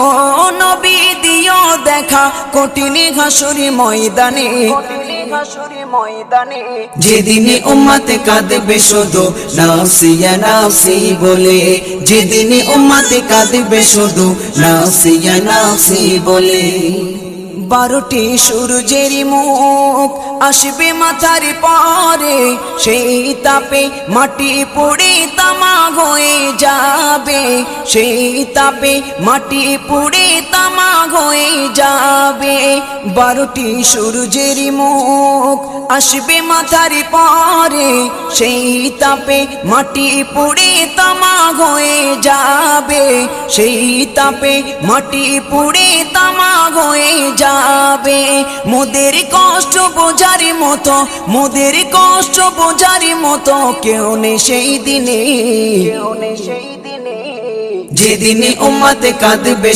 ও নবী দিও দেখা কঠিন হাসুরি ময়দানে, যেদিনে উম্মত কাঁদবে শুধু নাফসি ইয়া নাফসি বলে, যেদিনে উম্মত কাঁদবে শুধু নাফসি ইয়া নাফসি বলে। 12টি সূর্যের মুখ আসবে মাথার পরে, সেই তাপে মাটি পুড়ে তামা হয়ে যাবে, সেই তাপে মাটি পুড়ে তামা হয়ে যাবে। 12টি সূর্যের মুখ আসবে মাথার পরে, সেই তাপে মাটি পুড়ে তামা হয়ে যাবে, সেই তাপে মাটি পুড়ে তামা হয়ে যাবে। মোদের কষ্ট বোঝার মতো, মোদের কষ্ট বোঝার মতো কেউ নেই সেই দিনে, যেদিনে উম্মত কাঁদবে